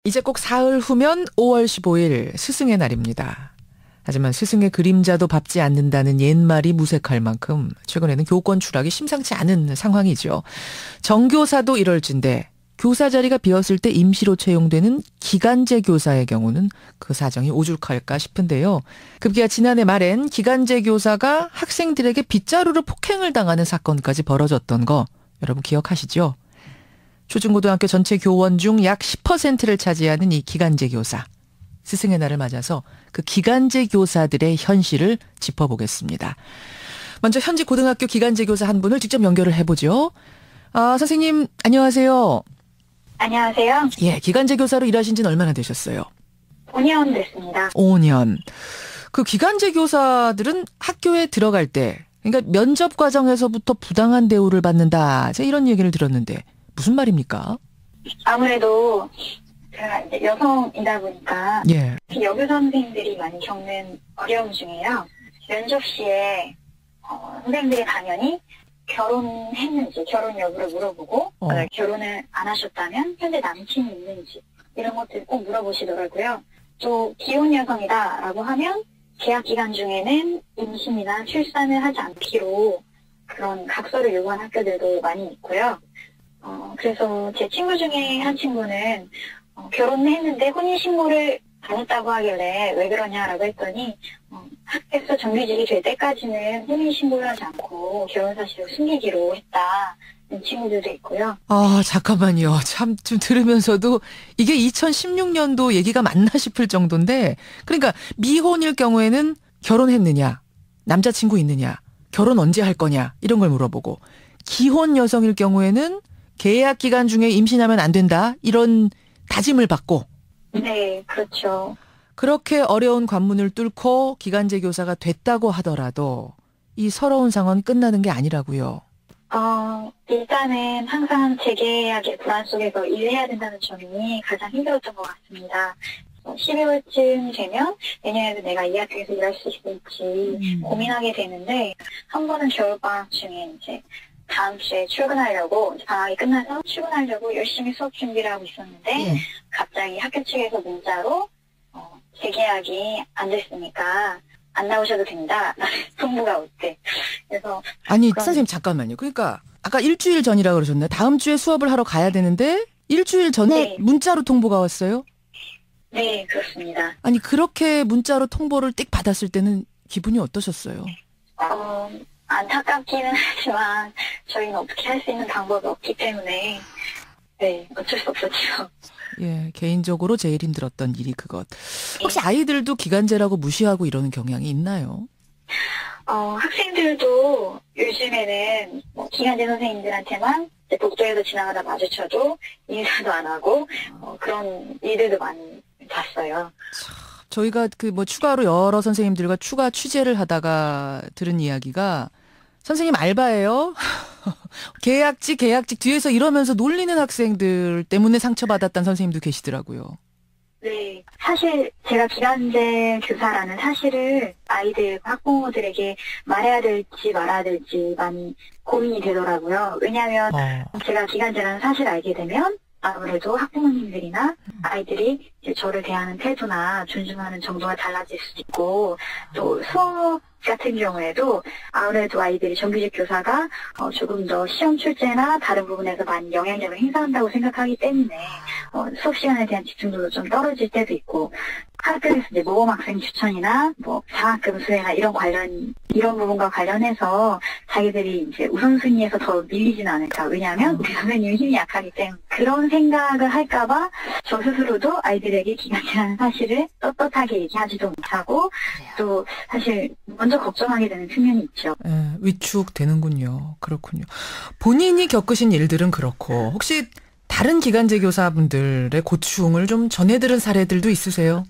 이제 꼭 사흘 후면 5월 15일 스승의 날입니다. 하지만 스승의 그림자도 밟지 않는다는 옛말이 무색할 만큼 최근에는 교권 추락이 심상치 않은 상황이죠. 정교사도 이럴진데 교사 자리가 비었을 때 임시로 채용되는 기간제 교사의 경우는 그 사정이 오죽할까 싶은데요. 급기야 지난해 말엔 기간제 교사가 학생들에게 빗자루로 폭행을 당하는 사건까지 벌어졌던 거 여러분 기억하시죠? 초중고등학교 전체 교원 중 약 10%를 차지하는 이 기간제 교사. 스승의 날을 맞아서 그 기간제 교사들의 현실을 짚어보겠습니다. 먼저 현직 고등학교 기간제 교사 한 분을 직접 연결을 해보죠. 선생님 안녕하세요. 안녕하세요. 예, 기간제 교사로 일하신 지는 얼마나 되셨어요? 5년 됐습니다. 5년. 그 기간제 교사들은 학교에 들어갈 때, 그러니까 면접 과정에서부터 부당한 대우를 받는다. 제가 이런 얘기를 들었는데 무슨 말입니까? 아무래도 제가 이제 여성이다 보니까 예. 여교 선생님들이 많이 겪는 어려움 중에요. 면접 시에 선생님들이 당연히 결혼했는지 결혼 여부를 물어보고 결혼을 안 하셨다면 현재 남친이 있는지 이런 것들 꼭 물어보시더라고요. 또 기혼 여성이다라고 하면 계약 기간 중에는 임신이나 출산을 하지 않기로 그런 각서를 요구한 학교들도 많이 있고요. 그래서 제 친구 중에 한 친구는 결혼을 했는데 혼인신고를 안 했다고 하길래 왜 그러냐라고 했더니 학교에서 정규직이 될 때까지는 혼인신고를 하지 않고 결혼 사실을 숨기기로 했다는 친구들도 있고요. 잠깐만요. 참 좀 들으면서도 이게 2016년도 얘기가 맞나 싶을 정도인데, 그러니까 미혼일 경우에는 결혼했느냐, 남자친구 있느냐, 결혼 언제 할 거냐 이런 걸 물어보고, 기혼 여성일 경우에는 계약 기간 중에 임신하면 안 된다 이런 다짐을 받고. 네, 그렇죠. 그렇게 어려운 관문을 뚫고 기간제 교사가 됐다고 하더라도 이 서러운 상황이 끝나는 게 아니라고요. 일단은 항상 재계약의 불안 속에서 일해야 된다는 점이 가장 힘들었던 것 같습니다. 12월쯤 되면 내년에도 내가 이 학교에서 일할 수 있을지 고민하게 되는데, 한 번은 겨울방학 중에 이제 다음 주에 출근하려고, 방학이 끝나서 출근하려고 열심히 수업 준비를 하고 있었는데 갑자기 학교 측에서 문자로 재계약이 안 됐으니까 안 나오셔도 된다 라는 통보가 왔대. 그래서 선생님 잠깐만요. 그러니까 아까 일주일 전이라고 그러셨나요? 다음 주에 수업을 하러 가야 되는데 일주일 전에 문자로 통보가 왔어요? 네, 그렇습니다. 아니 그렇게 문자로 통보를 띡 받았을 때는 기분이 어떠셨어요? 안타깝기는 하지만 저희는 어떻게 할 수 있는 방법이 없기 때문에 어쩔 수 없었죠. 예, 개인적으로 제일 힘들었던 일이 그것. 혹시 아이들도 기간제라고 무시하고 이러는 경향이 있나요? 학생들도 요즘에는 기간제 선생님들한테만 복도에서 지나가다 마주쳐도 인사도 안 하고 그런 일들도 많이 봤어요. 저희가 추가로 여러 선생님들과 추가 취재를 하다가 들은 이야기가, 선생님 알바예요? 계약직 뒤에서 이러면서 놀리는 학생들 때문에 상처받았다는 선생님도 계시더라고요. 네. 사실 제가 기간제 교사라는 사실을 아이들, 학부모들에게 말해야 될지 말아야 될지 많이 고민이 되더라고요. 왜냐하면 제가 기간제라는 사실을 알게 되면 아무래도 학부모님들이나 아이들이 이제 저를 대하는 태도나 존중하는 정도가 달라질 수도 있고, 또 수업 같은 경우에도 아무래도 아이들이 정규직 교사가 조금 더 시험 출제나 다른 부분에서 많이 영향력을 행사한다고 생각하기 때문에 수업 시간에 대한 집중도도 좀 떨어질 때도 있고, 학교에서 이제 모범 학생 추천이나 장학금 수혜나 이런 부분과 관련해서 자기들이 이제 우선순위에서 더 밀리지는 않을까. 왜냐하면 우리 선생님이 힘이 약하기 때문에 그런 생각을 할까봐 저 스스로도 아이들에게 기간제라는 사실을 떳떳하게 얘기하지도 못하고, 또 사실 먼저 걱정하게 되는 측면이 있죠. 위축되는군요. 그렇군요. 본인이 겪으신 일들은 그렇고, 혹시 다른 기간제 교사분들의 고충을 좀 전해들은 사례들도 있으세요?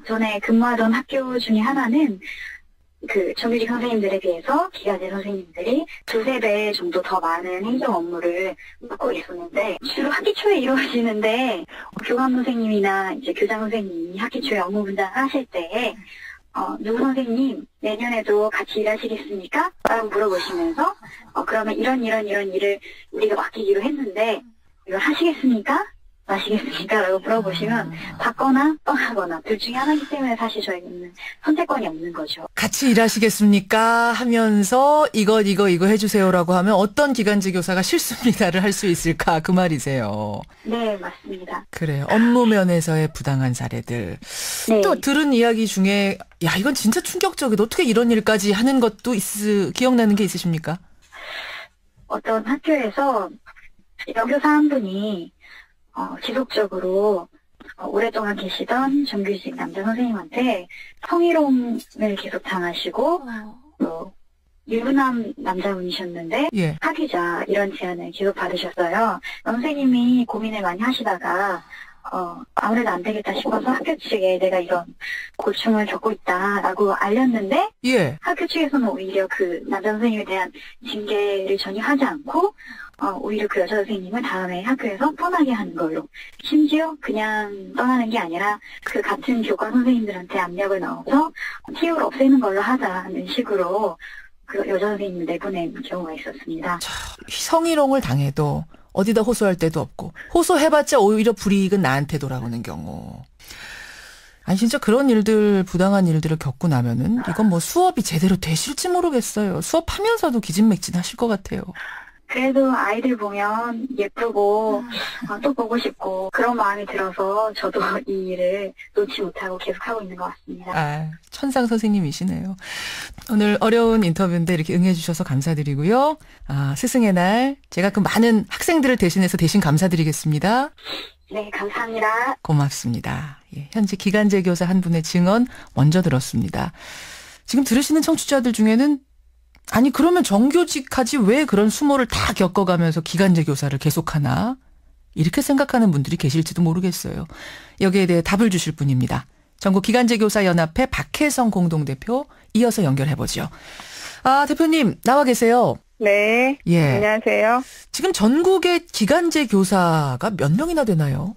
전에 근무하던 학교 중에 하나는 그 정규직 선생님들에 비해서 기간제 선생님들이 2~3배 정도 더 많은 행정 업무를 맡고 있었는데, 주로 학기 초에 이루어지는데 교감 선생님이나 이제 교장 선생님이 학기 초에 업무 분장을 하실 때 누구 선생님 내년에도 같이 일하시겠습니까? 라고 물어보시면서 그러면 이런 일을 우리가 맡기기로 했는데 이걸 하시겠습니까? 마시겠습니까? 라고 물어보시면 받거나 떠나거나 둘 중에 하나이기 때문에 사실 저희는 선택권이 없는 거죠. 같이 일하시겠습니까? 하면서 이거 해주세요라고 하면 어떤 기간제 교사가 싫습니다를 할 수 있을까? 그 말이세요. 네, 맞습니다. 그래요. 업무 면에서의 부당한 사례들. 네. 또 들은 이야기 중에 야 이건 진짜 충격적이다. 어떻게 이런 일까지 하는 것도 기억나는 게 있으십니까? 어떤 학교에서 여교사 한 분이 지속적으로 오랫동안 계시던 정규직 남자 선생님한테 성희롱을 계속 당하시고 또 유부남 남자분이셨는데 예. 사귀자 이런 제안을 계속 받으셨어요. 선생님이 고민을 많이 하시다가 아무래도 안 되겠다 싶어서 학교 측에 내가 이런 고충을 겪고 있다라고 알렸는데 예. 학교 측에서는 오히려 그 남자 선생님에 대한 징계를 전혀 하지 않고 오히려 그 여자 선생님을 다음에 학교에서 떠나게 하는 걸로, 심지어 그냥 떠나는 게 아니라 그 같은 교과 선생님들한테 압력을 넣어서 TU를 없애는 걸로 하자는 식으로 그 여자 선생님을 내보낸 경우가 있었습니다. 성희롱을 당해도 어디다 호소할 데도 없고 호소해봤자 오히려 불이익은 나한테 돌아오는 경우. 아니 진짜 그런 일들, 부당한 일들을 겪고 나면은 이건 뭐 수업이 제대로 되실지 모르겠어요. 수업하면서도 기진맥진하실 것 같아요. 그래도 아이들 보면 예쁘고 또 보고 싶고 그런 마음이 들어서 저도 이 일을 놓지 못하고 계속 하고 있는 것 같습니다. 천상 선생님이시네요. 오늘 어려운 인터뷰인데 이렇게 응해주셔서 감사드리고요. 스승의 날 제가 그 많은 학생들을 대신해서 대신 감사드리겠습니다. 네, 감사합니다. 고맙습니다. 예, 현재 기간제 교사 한 분의 증언 먼저 들었습니다. 지금 들으시는 청취자들 중에는 아니 그러면 정규직하지 왜 그런 수모를 다 겪어가면서 기간제 교사를 계속하나 이렇게 생각하는 분들이 계실지도 모르겠어요. 여기에 대해 답을 주실 분입니다. 전국기간제교사연합회 박혜성 공동대표 이어서 연결해보죠. 대표님 나와 계세요. 네. 예. 안녕하세요. 지금 전국의 기간제 교사가 몇 명이나 되나요?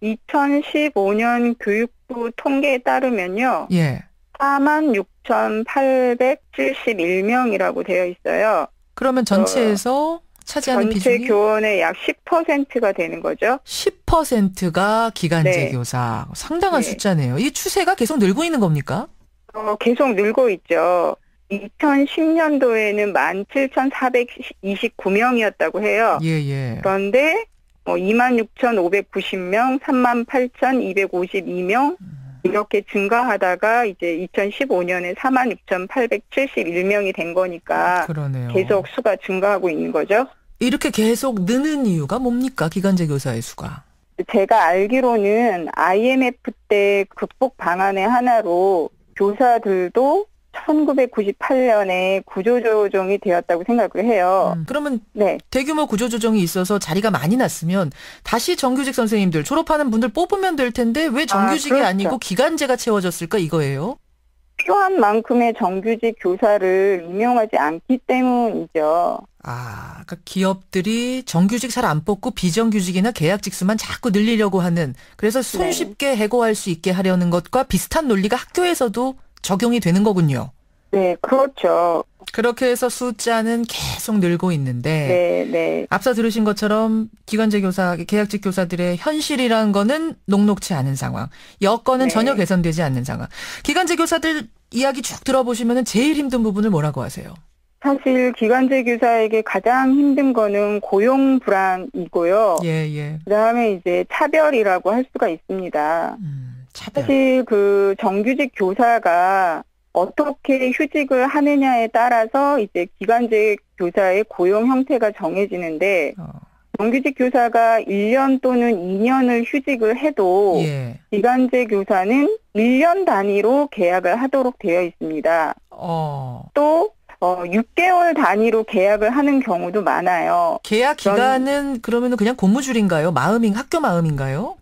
2015년 교육부 통계에 따르면요. 예. 46,871명이라고 되어 있어요. 그러면 전체에서 차지하는 전체 비중이? 교원의 약 10%가 되는 거죠. 10%가 기간제 네. 교사. 상당한 네. 숫자네요. 이 추세가 계속 늘고 있는 겁니까? 계속 늘고 있죠. 2010년도에는 17,429명이었다고 해요. 예. 그런데 26,590명, 38,252명 이렇게 증가하다가 이제 2015년에 46,871명이 된 거니까 그러네요. 계속 수가 증가하고 있는 거죠. 이렇게 계속 느는 이유가 뭡니까? 기간제 교사의 수가. 제가 알기로는 IMF 때 극복 방안의 하나로 교사들도 1998년에 구조조정이 되었다고 생각을 해요. 그러면 네. 대규모 구조조정이 있어서 자리가 많이 났으면 다시 정규직 선생님들 졸업하는 분들 뽑으면 될 텐데 왜 정규직이 그렇죠. 아니고 기간제가 채워졌을까 이거예요? 필요한 만큼의 정규직 교사를 임용하지 않기 때문이죠. 그러니까 기업들이 정규직 잘 안 뽑고 비정규직이나 계약직 수만 자꾸 늘리려고 하는, 그래서 손쉽게 해고할 수 있게 하려는 것과 비슷한 논리가 학교에서도 적용이 되는 거군요. 네, 그렇죠. 그렇게 해서 숫자는 계속 늘고 있는데 네. 앞서 들으신 것처럼 기간제 교사, 계약직 교사들의 현실이라는 거는 녹록치 않은 상황. 여건은 네. 전혀 개선되지 않는 상황. 기간제 교사들 이야기 쭉 들어보시면 제일 힘든 부분을 뭐라고 하세요? 사실 기간제 교사에게 가장 힘든 거는 고용 불안이고요. 예. 그다음에 이제 차별이라고 할 수가 있습니다. 차별. 사실 그 정규직 교사가 어떻게 휴직을 하느냐에 따라서 이제 기간제 교사의 고용 형태가 정해지는데 정규직 교사가 1년 또는 2년을 휴직을 해도 예. 기간제 교사는 1년 단위로 계약을 하도록 되어 있습니다. 또 6개월 단위로 계약을 하는 경우도 많아요. 계약 기간은 그러면 그냥 공무줄인가요? 학교 마음인가요?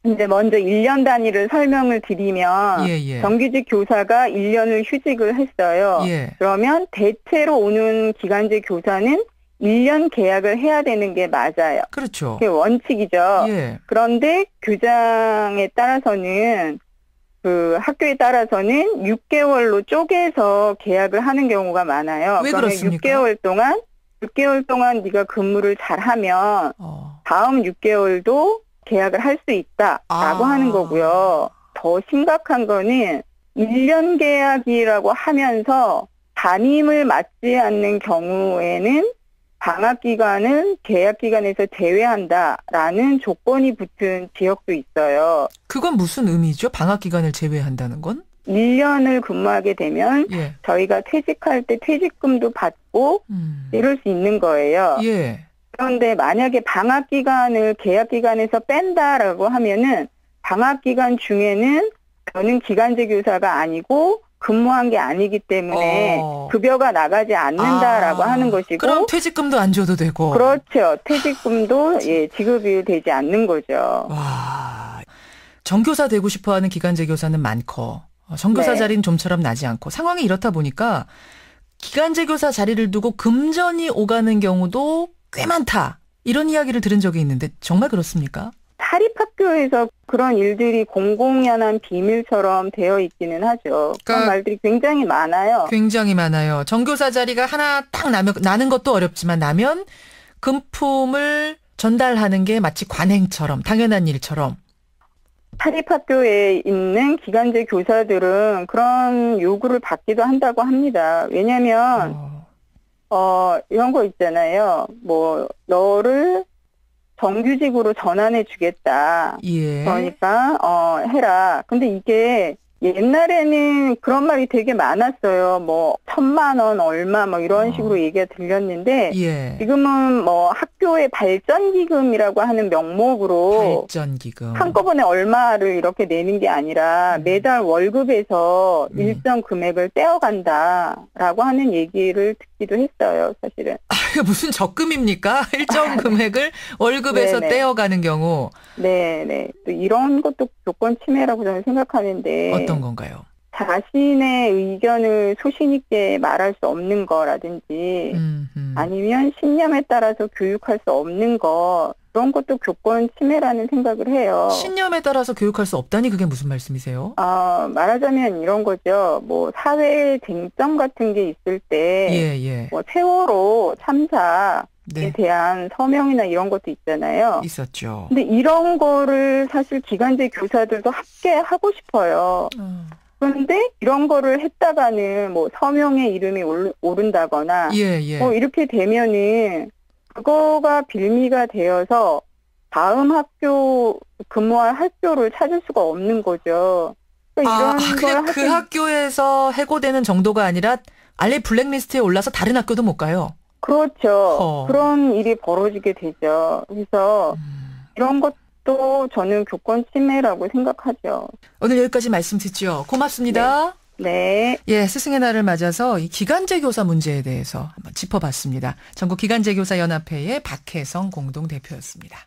이제 먼저 1년 단위를 설명을 드리면 예. 정규직 교사가 1년을 휴직을 했어요. 예. 그러면 대체로 오는 기간제 교사는 1년 계약을 해야 되는 게 맞아요. 그렇죠. 그게 원칙이죠. 예. 그런데 교장에 따라서는 그 학교에 따라서는 6개월로 쪼개서 계약을 하는 경우가 많아요. 왜 그러면 그렇습니까? 6개월 동안 네가 근무를 잘하면 다음 6개월도 계약을 할 수 있다라고 하는 거고요. 더 심각한 거는 1년 계약이라고 하면서 담임을 맡지 않는 경우에는 방학 기간은 계약 기간에서 제외한다라는 조건이 붙은 지역도 있어요. 그건 무슨 의미죠? 방학 기간을 제외한다는 건? 1년을 근무하게 되면 예. 저희가 퇴직할 때 퇴직금도 받고 이럴 수 있는 거예요. 예. 그런데 만약에 방학 기간을 계약 기간에서 뺀다라고 하면은 방학 기간 중에는 저는 기간제 교사가 아니고 근무한 게 아니기 때문에 급여가 나가지 않는다라고 하는 것이고. 그럼 퇴직금도 안 줘도 되고. 그렇죠. 퇴직금도 지급이 되지 않는 거죠. 와, 정교사 되고 싶어하는 기간제 교사는 많고 정교사 네. 자리는 좀처럼 나지 않고 상황이 이렇다 보니까 기간제 교사 자리를 두고 금전이 오가는 경우도 꽤 많다. 이런 이야기를 들은 적이 있는데 정말 그렇습니까? 사립학교에서 그런 일들이 공공연한 비밀처럼 되어 있기는 하죠. 그런 말들이 굉장히 많아요. 굉장히 많아요. 정교사 자리가 하나 딱 나는 것도 어렵지만 나면 금품을 전달하는 게 마치 관행처럼 당연한 일처럼. 사립학교에 있는 기간제 교사들은 그런 요구를 받기도 한다고 합니다. 왜냐하면 이런 거 있잖아요. 뭐 너를 정규직으로 전환해 주겠다. 예. 그러니까 해라. 근데 이게 옛날에는 그런 말이 되게 많았어요. 뭐 1,000만 원 얼마 뭐 이런 식으로 얘기가 들렸는데 예. 지금은 뭐 학교의 발전기금이라고 하는 명목으로 발전기금 한꺼번에 얼마를 이렇게 내는 게 아니라 매달 월급에서 일정 금액을 떼어간다라고 하는 얘기를 듣기도 했어요. 사실은. 이게 무슨 적금입니까? 일정 금액을 월급에서 떼어가는 경우. 네네. 또 이런 것도 조건 침해라고 저는 생각하는데. 어떤 건가요? 자신의 의견을 소신 있게 말할 수 없는 거라든지 아니면 신념에 따라서 교육할 수 없는 거 그런 것도 교권 침해라는 생각을 해요. 신념에 따라서 교육할 수 없다니 그게 무슨 말씀이세요? 말하자면 이런 거죠. 뭐 사회 쟁점 같은 게 있을 때 뭐 세월호 참사에 대한 서명이나 이런 것도 있잖아요. 있었죠. 근데 이런 거를 사실 기간제 교사들도 함께 하고 싶어요. 그런데 이런 거를 했다가는 뭐 서명의 이름이 오른다거나 뭐 이렇게 되면은 그거가 빌미가 되어서 다음 학교 근무할 학교를 찾을 수가 없는 거죠. 그러니까 이런 걸 그 학교에서 해고되는 정도가 아니라 아예 블랙리스트에 올라서 다른 학교도 못 가요. 그렇죠. 그런 일이 벌어지게 되죠. 그래서 이런 것도 저는 교권 침해라고 생각하죠. 오늘 여기까지 말씀 듣죠. 고맙습니다. 네. 예, 스승의 날을 맞아서 이 기간제 교사 문제에 대해서 한번 짚어봤습니다. 전국 기간제 교사 연합회의 박혜성 공동대표였습니다.